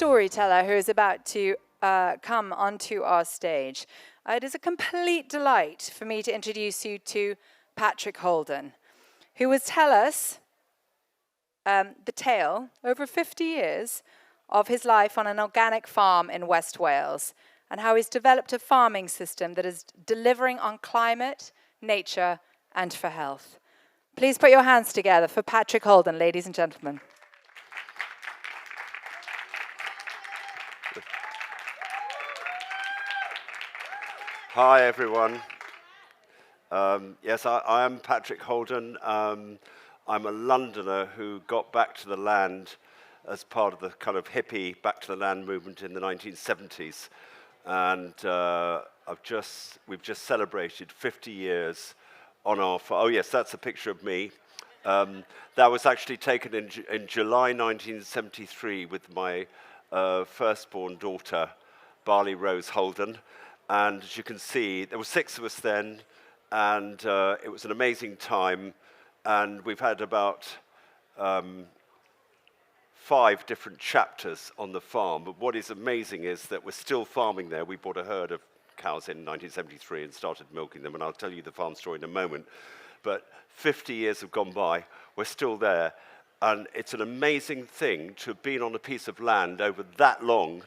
storyteller who is about to come onto our stage. It is a complete delight for me to introduce you to Patrick Holden, who will tell us the tale, over 50 years, of his life on an organic farm in West Wales, and how he's developed a farming system that is delivering on climate, nature, and for health. Please put your hands together for Patrick Holden, ladies and gentlemen. Hi, everyone. Yes, I am Patrick Holden. I'm a Londoner who got back to the land as part of the kind of hippie back to the land movement in the 1970s. And we've just celebrated 50 years on our farm. Oh yes, that's a picture of me. That was actually taken in July 1973 with my firstborn daughter, Barley Rose Holden. And as you can see, there were 6 of us then, and it was an amazing time. And we've had about 5 different chapters on the farm. But what is amazing is that we're still farming there. We bought a herd of cows in 1973 and started milking them, and I'll tell you the farm story in a moment. But 50 years have gone by, we're still there. And it's an amazing thing to have been on a piece of land over that long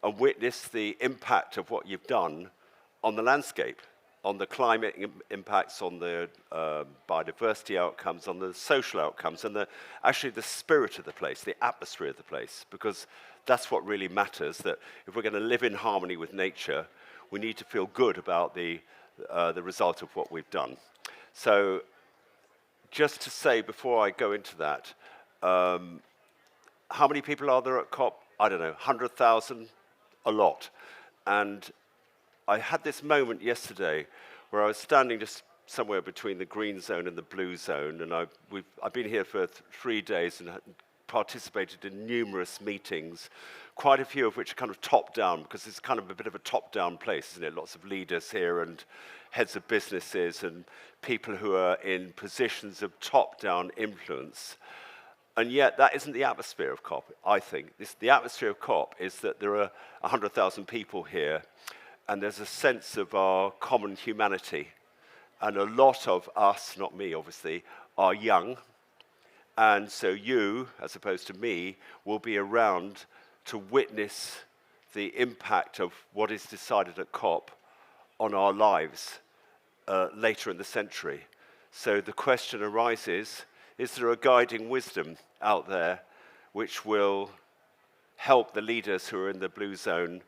and witness the impact of what you've done on the landscape, on the climate impacts, on the biodiversity outcomes, on the social outcomes, and actually the spirit of the place, the atmosphere of the place, because that's what really matters, that if we're going to live in harmony with nature, we need to feel good about the result of what we've done. So just to say, before I go into that, how many people are there at COP? I don't know, 100,000? A lot. And I had this moment yesterday where I was standing just somewhere between the green zone and the blue zone, and I've been here for 3 days and participated in numerous meetings, quite a few of which are kind of top-down, because it's kind of a bit of a top-down place, isn't it? Lots of leaders here and heads of businesses and people who are in positions of top-down influence. And yet, that isn't the atmosphere of COP, I think. The atmosphere of COP is that there are 100,000 people here, and there's a sense of our common humanity. And a lot of us, not me obviously, are young. And so you, as opposed to me, will be around to witness the impact of what is decided at COP on our lives later in the century. So the question arises, is there a guiding wisdom out there which will help the leaders who are in the blue zone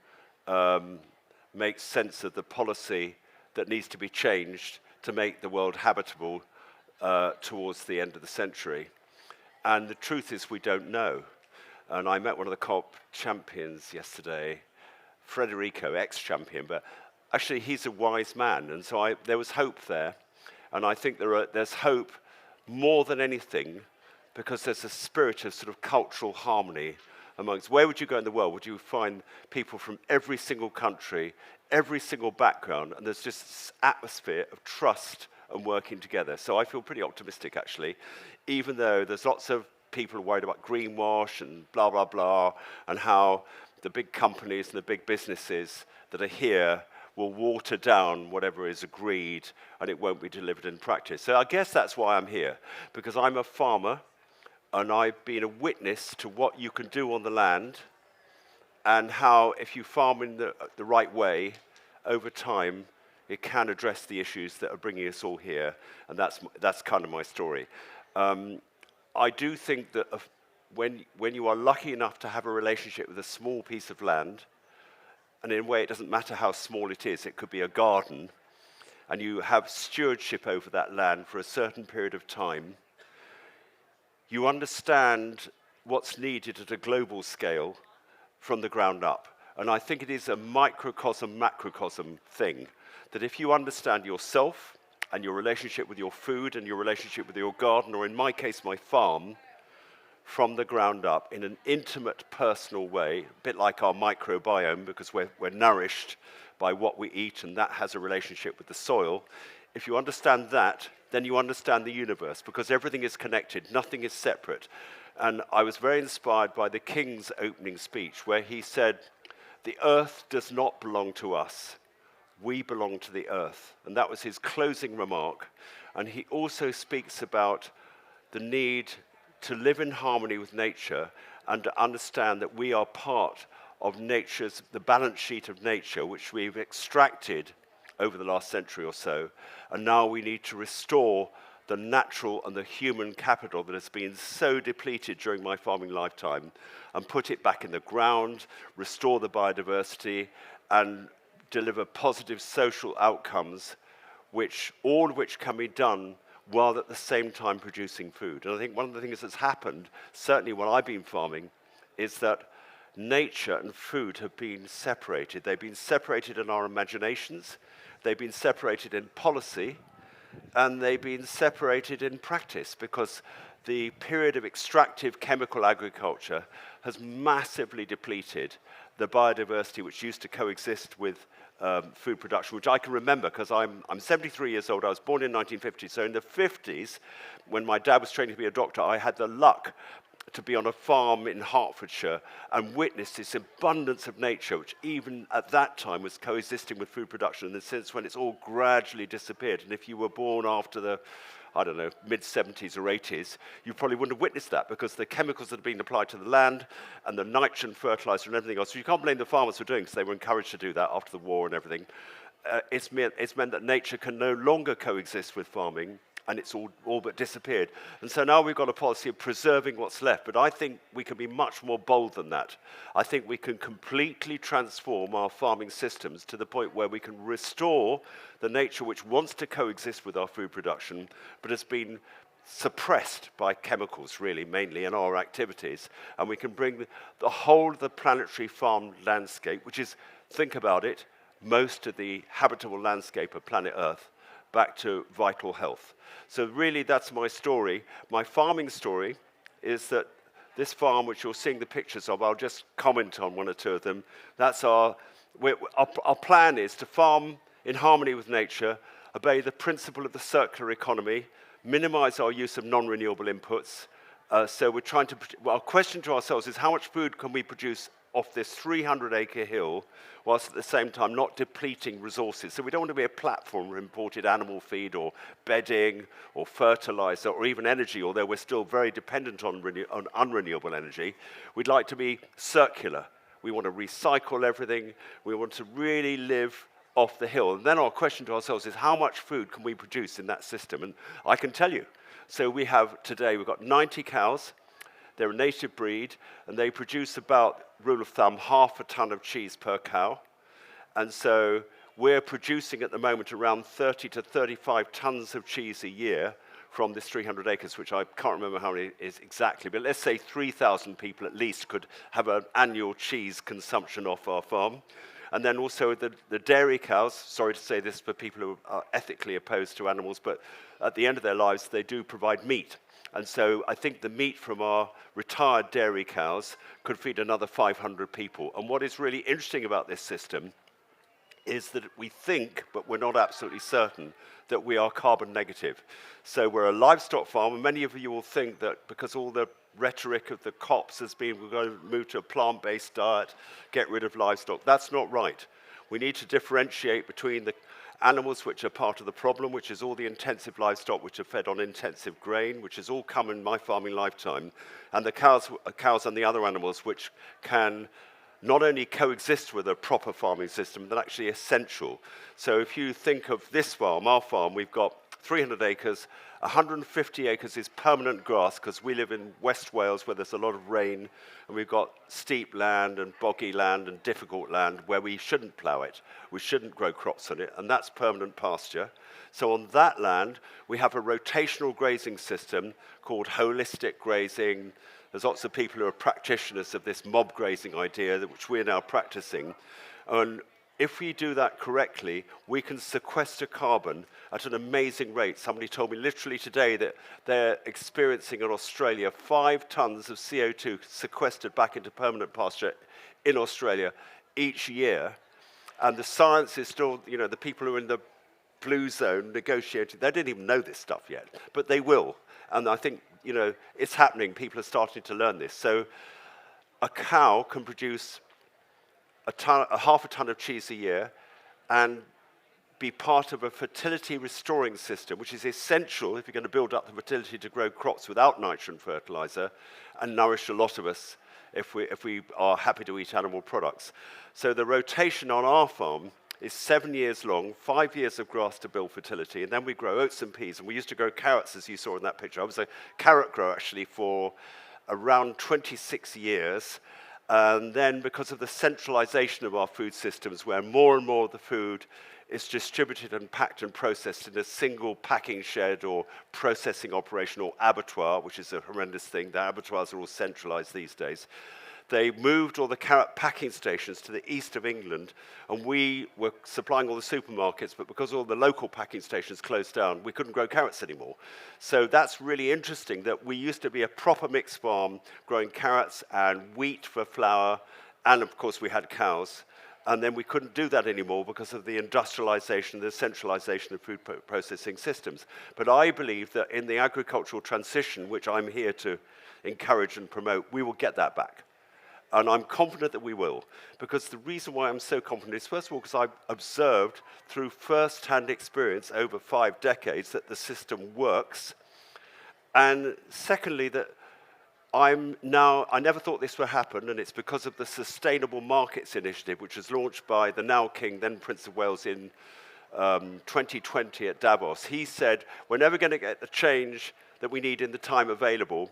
make sense of the policy that needs to be changed to make the world habitable towards the end of the century? And the truth is we don't know. And I met one of the COP champions yesterday, Federico, ex-champion, but actually he's a wise man. And so there was hope there. And I think there's hope more than anything, because there's a spirit of sort of cultural harmony amongst. Where would you go in the world? Would you find people from every single country, every single background, and there's just this atmosphere of trust and working together. So I feel pretty optimistic, actually, even though there's lots of people worried about greenwash and blah, blah, blah, and how the big companies and the big businesses that are here will water down whatever is agreed, and it won't be delivered in practice. So I guess that's why I'm here, because I'm a farmer, and I've been a witness to what you can do on the land, and how if you farm in the right way, over time, it can address the issues that are bringing us all here, and that's kind of my story. I do think that when you are lucky enough to have a relationship with a small piece of land, and in a way, it doesn't matter how small it is. It could be a garden, and you have stewardship over that land for a certain period of time. You understand what's needed at a global scale from the ground up. And I think it is a microcosm, macrocosm thing, that if you understand yourself and your relationship with your food and your relationship with your garden, or in my case, my farm, from the ground up in an intimate, personal way, a bit like our microbiome, because we're nourished by what we eat, and that has a relationship with the soil. If you understand that, then you understand the universe, because everything is connected, nothing is separate. And I was very inspired by the King's opening speech, where he said, "The earth does not belong to us. We belong to the earth." And that was his closing remark. And he also speaks about the need to live in harmony with nature and to understand that we are part of the balance sheet of nature, which we've extracted over the last century or so. And now we need to restore the natural and the human capital that has been so depleted during my farming lifetime, and put it back in the ground, restore the biodiversity, and deliver positive social outcomes, all of which can be done while at the same time producing food. And I think one of the things that's happened, certainly when I've been farming, is that nature and food have been separated. They've been separated in our imaginations, they've been separated in policy, and they've been separated in practice, because the period of extractive chemical agriculture has massively depleted the biodiversity which used to coexist with food production, which I can remember because I'm 73 years old. I was born in 1950. So in the 50s, when my dad was training to be a doctor, I had the luck to be on a farm in Hertfordshire and witness this abundance of nature, which even at that time was coexisting with food production, and since when it's all gradually disappeared. And if you were born after the, I don't know, mid-70s or 80s, you probably wouldn't have witnessed that, because the chemicals that had been applied to the land and the nitrogen fertilizer and everything else, so you can't blame the farmers for doing, because they were encouraged to do that after the war and everything. It's meant that nature can no longer coexist with farming, and it's all but disappeared. And so now we've got a policy of preserving what's left, but I think we can be much more bold than that. I think we can completely transform our farming systems to the point where we can restore the nature which wants to coexist with our food production, but has been suppressed by chemicals, really, mainly, in our activities. And we can bring the whole of the planetary farm landscape, which is, think about it, most of the habitable landscape of planet Earth, back to vital health. So really, that's my story. My farming story is that this farm, which you're seeing the pictures of, I'll just comment on one or two of them. That's our plan is to farm in harmony with nature, obey the principle of the circular economy, minimize our use of non-renewable inputs. So we're trying to, our question to ourselves is, how much food can we produce off this 300-acre hill, whilst at the same time not depleting resources? So we don't want to be a platform for imported animal feed or bedding or fertilizer or even energy, although we're still very dependent on unrenewable energy. We'd like to be circular. We want to recycle everything. We want to really live off the hill. And then our question to ourselves is, how much food can we produce in that system? And I can tell you. So we've got 90 cows. They're a native breed, and they produce about, rule of thumb, 1/2 ton of cheese per cow. And so we're producing at the moment around 30 to 35 tons of cheese a year from this 300 acres, which I can't remember how many it is exactly, but let's say 3,000 people at least could have an annual cheese consumption off our farm. And then also the dairy cows, sorry to say this for people who are ethically opposed to animals, but at the end of their lives, they do provide meat. And so I think the meat from our retired dairy cows could feed another 500 people. And what is really interesting about this system is that we think, but we're not absolutely certain, that we are carbon negative. So we're a livestock farm, and many of you will think that because all the rhetoric of the COPs has been, we're going to move to a plant-based diet, get rid of livestock. That's not right. We need to differentiate between the animals which are part of the problem, which is all the intensive livestock which are fed on intensive grain, which has all come in my farming lifetime, and the cows and the other animals which can not only coexist with a proper farming system, but actually essential. So if you think of this farm, our farm, we've got 300 acres, 150 acres is permanent grass, because we live in West Wales where there's a lot of rain, and we've got steep land and boggy land and difficult land where we shouldn't plough it. We shouldn't grow crops on it, and that's permanent pasture. So on that land, we have a rotational grazing system called holistic grazing. There's lots of people who are practitioners of this mob grazing idea, which we're now practicing. And if we do that correctly, we can sequester carbon at an amazing rate. Somebody told me literally today that they're experiencing in Australia 5 tons of CO2 sequestered back into permanent pasture in Australia each year. And the science is still, the people who are in the blue zone negotiating, they didn't even know this stuff yet, but they will. And I think, it's happening. People are starting to learn this. So a cow can produce half a ton of cheese a year and be part of a fertility restoring system, which is essential if you're going to build up the fertility to grow crops without nitrogen fertilizer and nourish a lot of us if we are happy to eat animal products. So the rotation on our farm is 7 years long, 5 years of grass to build fertility, and then we grow oats and peas. And we used to grow carrots, as you saw in that picture. I was a carrot grower, actually, for around 26 years. And then because of the centralization of our food systems, where more and more of the food is distributed and packed and processed in a single packing shed or processing operation or abattoir, which is a horrendous thing. The abattoirs are all centralized these days. They moved all the carrot packing stations to the east of England, and we were supplying all the supermarkets, but because all the local packing stations closed down, we couldn't grow carrots anymore. So that's really interesting that we used to be a proper mixed farm, growing carrots and wheat for flour, and of course we had cows. And then we couldn't do that anymore because of the industrialization, the centralization of food processing systems. But I believe that in the agricultural transition, which I'm here to encourage and promote, we will get that back. And I'm confident that we will, because the reason why I'm so confident is, first of all, because I've observed through first-hand experience over 5 decades that the system works. And secondly, that I never thought this would happen, and it's because of the Sustainable Markets Initiative, which was launched by the now King, then Prince of Wales, in 2020 at Davos. He said, we're never going to get the change that we need in the time available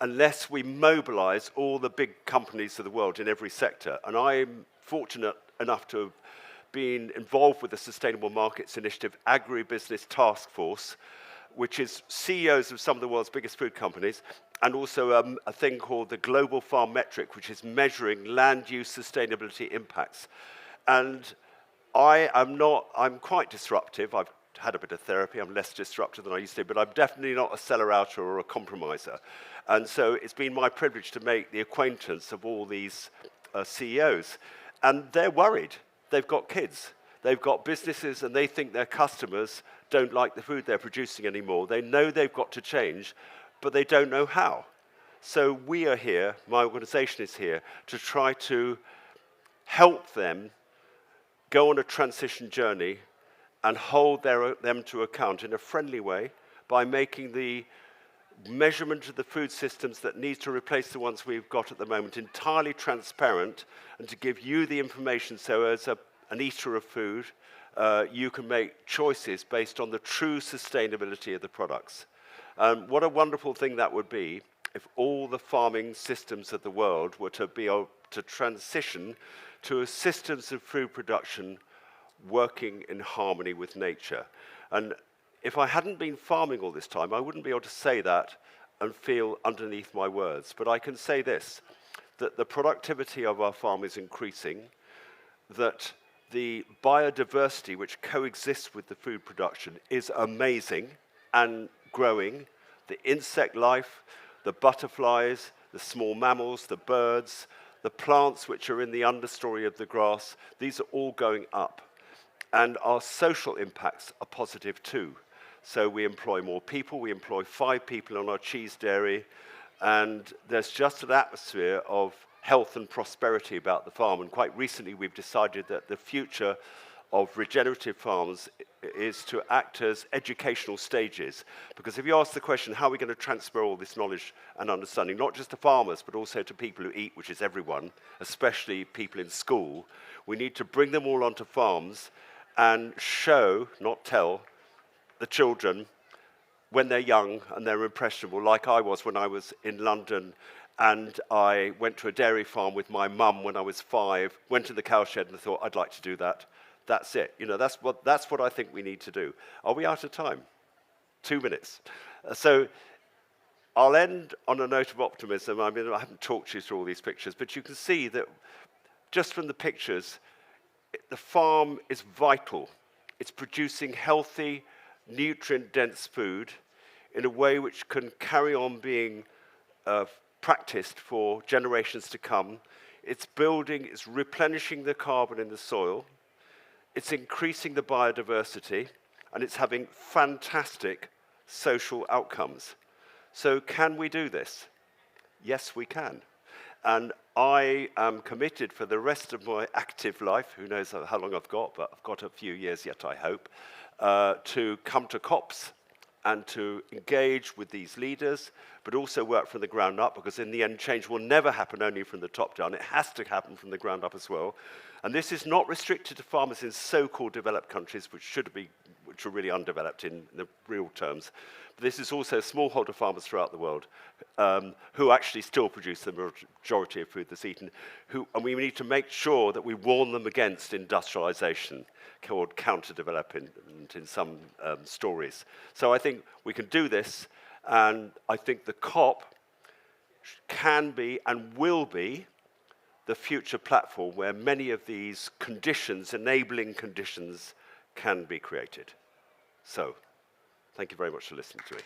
unless we mobilize all the big companies of the world in every sector. And I'm fortunate enough to have been involved with the Sustainable Markets Initiative Agribusiness Task Force, which is CEOs of some of the world's biggest food companies, and also a thing called the Global Farm Metric, which is measuring land use sustainability impacts. And I'm quite disruptive. I've had a bit of therapy. I'm less disruptive than I used to, but I'm definitely not a seller-outer or a compromiser. And so it's been my privilege to make the acquaintance of all these CEOs. And they're worried. They've got kids. They've got businesses, and they think their customers don't like the food they're producing anymore. They know they've got to change, but they don't know how. So we are here, my organization is here, to try to help them go on a transition journey and hold them to account in a friendly way by making the measurement of the food systems that need to replace the ones we've got at the moment entirely transparent, and to give you the information so as an eater of food, you can make choices based on the true sustainability of the products. What a wonderful thing that would be if all the farming systems of the world were to be able to transition to systems of food production working in harmony with nature. And if I hadn't been farming all this time, I wouldn't be able to say that and feel underneath my words. But I can say this, that the productivity of our farm is increasing, that the biodiversity which coexists with the food production is amazing and growing. The insect life, the butterflies, the small mammals, the birds, the plants which are in the understory of the grass, these are all going up. And our social impacts are positive too. So we employ more people. We employ 5 people on our cheese dairy. And there's just an atmosphere of health and prosperity about the farm. And quite recently, we've decided that the future of regenerative farms is to act as educational stages. Because if you ask the question, how are we going to transfer all this knowledge and understanding, not just to farmers, but also to people who eat, which is everyone, especially people in school, we need to bring them all onto farms and show, not tell, the children when they're young and they're impressionable, like I was when I was in London, and I went to a dairy farm with my mum when I was 5, went to the cowshed and thought, I'd like to do that. That's it. You know, that's what I think we need to do. Are we out of time? 2 minutes. So I'll end on a note of optimism. I mean, I haven't talked you through all these pictures, but you can see that just from the pictures, the farm is vital. It's producing healthy, nutrient-dense food in a way which can carry on being practiced for generations to come. It's replenishing the carbon in the soil. It's increasing the biodiversity, and it's having fantastic social outcomes. So can we do this? Yes, we can. And I am committed for the rest of my active life, who knows how long I've got, but I've got a few years yet, I hope, to come to COPs and to engage with these leaders, but also work from the ground up, because in the end, change will never happen only from the top down. It has to happen from the ground up as well. And this is not restricted to farmers in so-called developed countries, which are really undeveloped in the real terms. But this is also smallholder farmers throughout the world who actually still produce the majority of food that's eaten. And we need to make sure that we warn them against industrialization, called counter-development in some stories. So I think we can do this, and I think the COP can be and will be the future platform where many of these conditions, enabling conditions, can be created. So, thank you very much for listening to me.